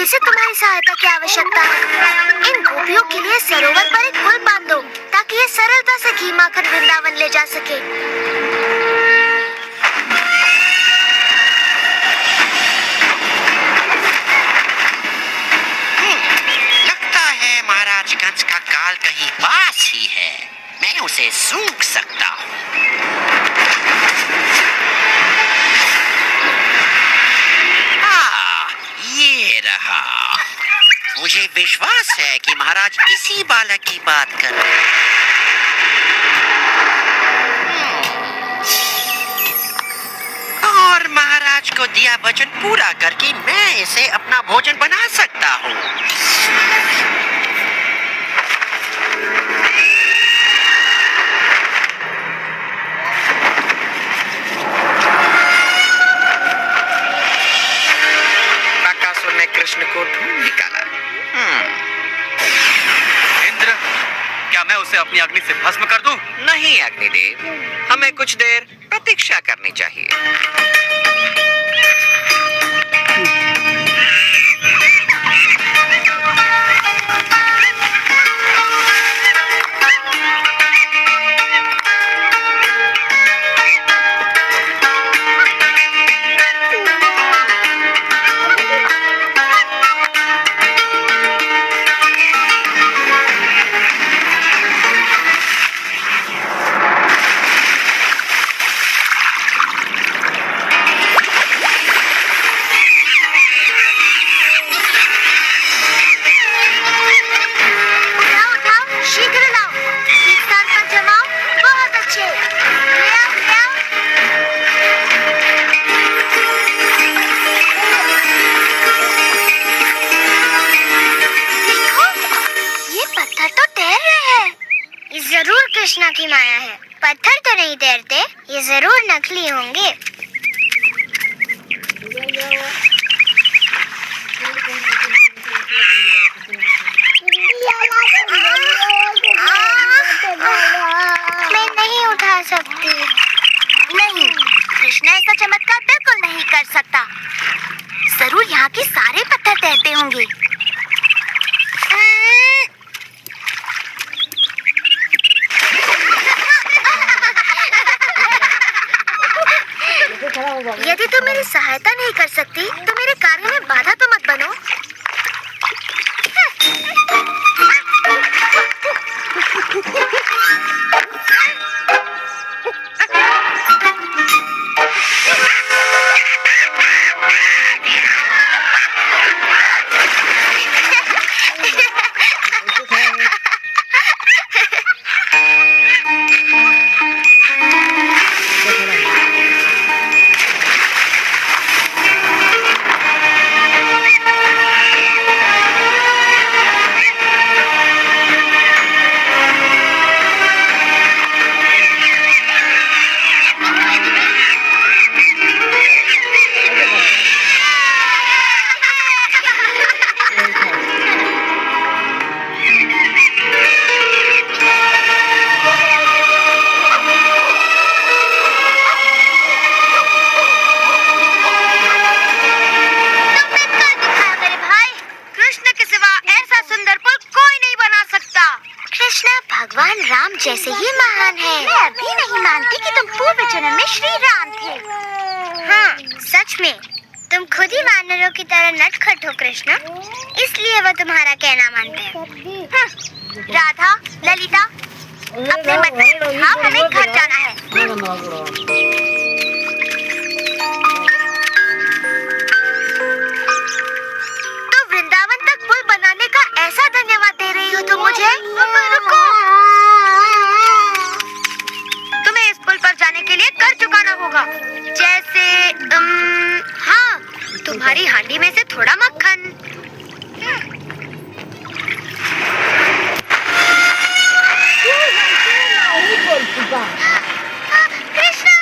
से तुम्हारी सहायता की आवश्यकता है। इन गोपियों के लिए सरोवर पर एक पुल बांध दो ताकि ये सरलता से घी माखन वृंदावन ले जा सके। लगता है महाराज कंस का काल कहीं पास ही है। मैं उसे सूंघ सकता हूँ। ये रहा। मुझे विश्वास है कि महाराज इसी बालक की बात कर रहे हैं। और महाराज को दिया वचन पूरा करके मैं इसे अपना भोजन बना सकता हूँ। बकासुर ने कृष्ण को ढूंढ निकाला। इंद्र, क्या मैं उसे अपनी अग्नि से भस्म कर दूं? नहीं अग्निदेव, हमें कुछ देर प्रतीक्षा करनी चाहिए। जरूर कृष्णा की माया है। पत्थर तो नहीं तैरते, ये जरूर नकली होंगे। मैं नहीं उठा सकती। नहीं, कृष्णा ऐसा चमत्कार बिल्कुल नहीं कर सकता। जरूर यहाँ के सारे पत्थर तैरते होंगे। यदि तुम मेरी सहायता नहीं कर सकती तो मेरे कार्य में बाधा तो मत बनो। भगवान राम जैसे ही महान है। मैं अभी नहीं मानती कि तुम पूर्व जन्म में श्री राम थे। हाँ, सच में तुम खुद ही वानरों की तरह नटखट हो कृष्ण, इसलिए वो तुम्हारा कहना मानते हैं। राधा, ललिता, अपने मन में हाँ, हमें घर जाना है। तो वृंदावन तक पुल बनाने का ऐसा धन्यवाद दे रही हो तुम मुझे? रुको, तुम्हें इस पुल पर जाने के लिए कर चुकाना होगा। जैसे हाँ, तुम्हारी हांडी में से थोड़ा मक्खन। कृष्णा,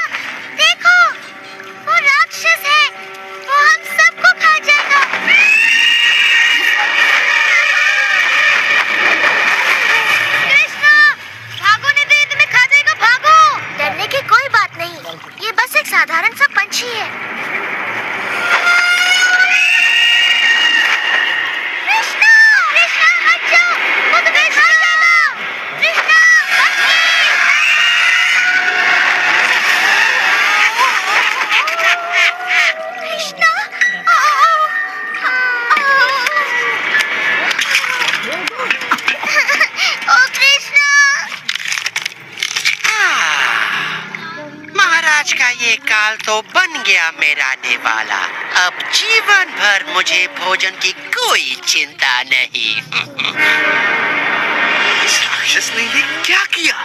काल तो बन गया मेरा निवाला। अब जीवन भर मुझे भोजन की कोई चिंता नहीं। इस राक्षस ने ये क्या किया?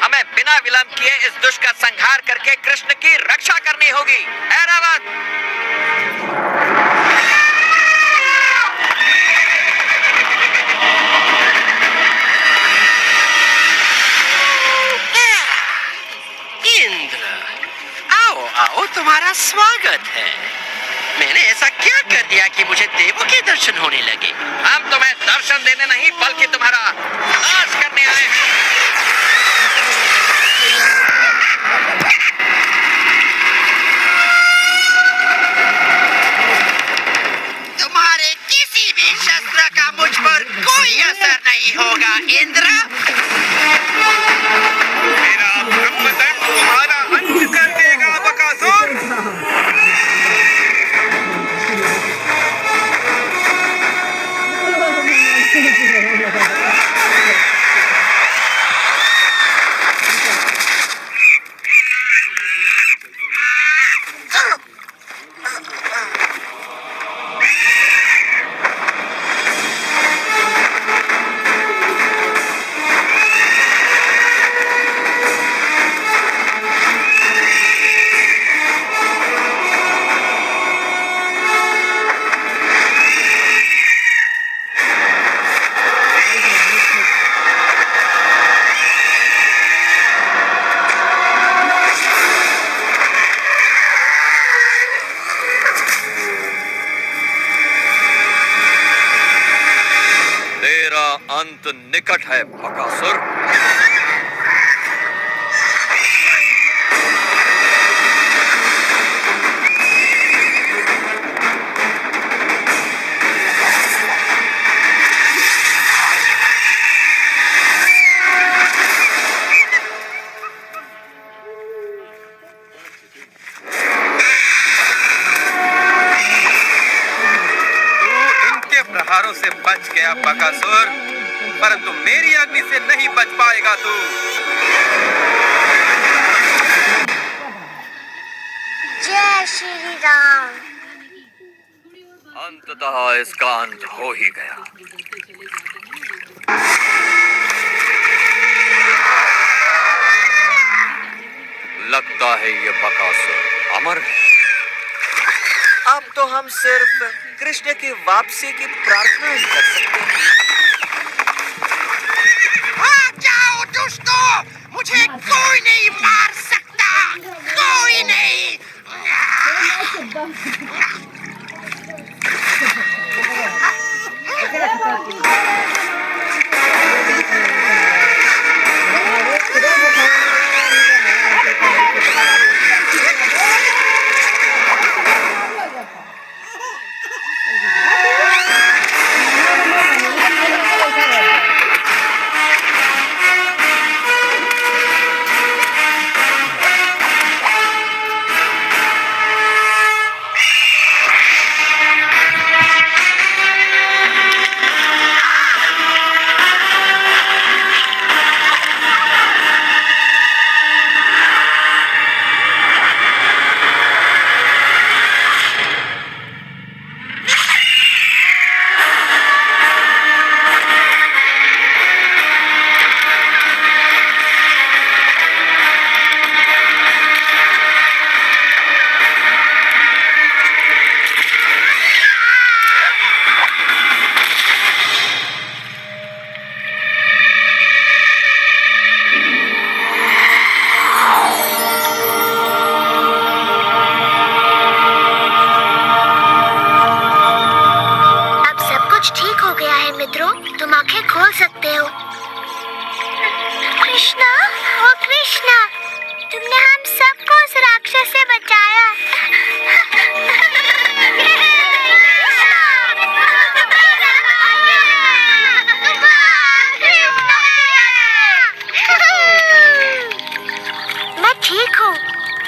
हमें बिना विलंब किए इस दुष्ट का संहार करके कृष्ण की रक्षा करनी होगी। ऐरावत! इंद्र, आओ आओ, तुम्हारा स्वागत है। मैंने ऐसा क्या कर दिया कि मुझे देवों के दर्शन होने लगे? हम तुम्हें दर्शन देने नहीं बल्कि तुम्हारा नाश करने आए हैं। तुम्हारे किसी भी शस्त्र का मुझ पर कोई असर नहीं होगा इंद्र। मेरा ब्रह्मदंड तुम्हारा अंत कर देगा बकासुर। तेरा अंत निकट है बकासुर। प्रहारों से बच गया बकासुर, परंतु मेरी अग्नि से नहीं बच पाएगा तू। जय श्री राम। अंततः इसका अंत हो ही गया। लगता है ये बकासुर अमर है। अब तो हम सिर्फ कृष्ण की वापसी की प्रार्थना ही कर सकते हैं। भाग जाओ दुष्टों, मुझे कोई नहीं मार सकता, कोई नहीं। मित्रों, तुम आंखें खोल सकते हो। कृष्णा, ओ कृष्णा, तुमने हम सबको उस राक्षस से बचाया। मैं ठीक हूँ,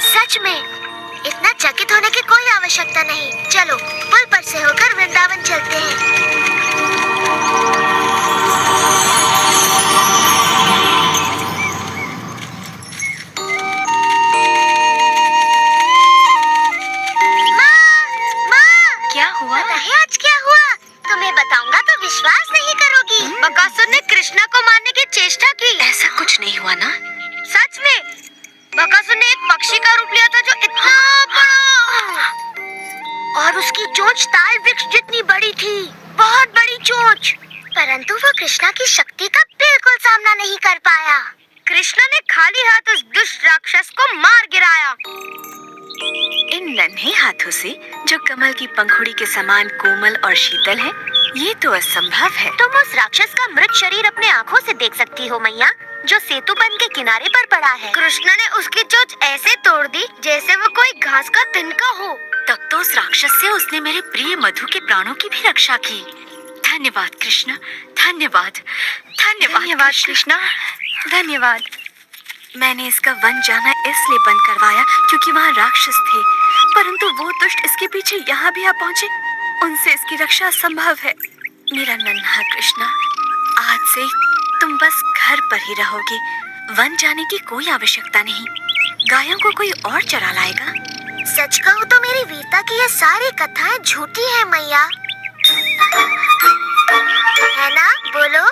सच में। इतना चकित होने की कोई आवश्यकता नहीं। चलो पुल पर से होकर वृंदावन चलते हैं। विश्वास नहीं करोगी, बकासुर ने कृष्णा को मारने की चेष्टा की। ऐसा कुछ नहीं हुआ ना? सच में बकासुर ने एक पक्षी का रूप लिया था जो इतना बड़ा, और उसकी चोंच ताल वृक्ष जितनी बड़ी थी, बहुत बड़ी चोंच। परंतु वो कृष्णा की शक्ति का बिल्कुल सामना नहीं कर पाया। कृष्णा ने खाली हाथ उस दुष्ट राक्षस को मार गिराया। इन नन्हे हाथों से जो कमल की पंखुड़ी के समान कोमल और शीतल है, ये तो असंभव है। तुम उस राक्षस का मृत शरीर अपने आँखों से देख सकती हो मैया, जो सेतु बंध के किनारे पर पड़ा है। कृष्णा ने उसकी चोंच ऐसे तोड़ दी जैसे वो कोई घास का तिनका हो। तब तो उस राक्षस से उसने मेरे प्रिय मधु के प्राणों की भी रक्षा की। धन्यवाद कृष्णा, धन्यवाद, धन्यवाद कृष्णा, धन्यवाद। मैंने इसका वन जाना इसलिए बंद करवाया क्योंकि वहाँ राक्षस थे, परंतु वो दुष्ट इसके पीछे यहाँ भी आ पहुँचे। उनसे इसकी रक्षा संभव है। मेरा नन्हा कृष्णा, आज से तुम बस घर पर ही रहोगे। वन जाने की कोई आवश्यकता नहीं। गायों को कोई और चरा लाएगा। सच कहूँ तो मेरी वीरता की ये सारी कथाएं झूठी हैं मैया, है ना? बोलो।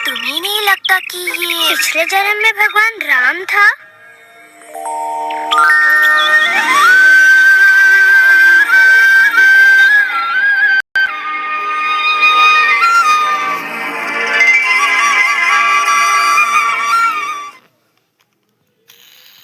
तुम्हें नहीं लगता कि ये पिछले जन्म में भगवान राम था?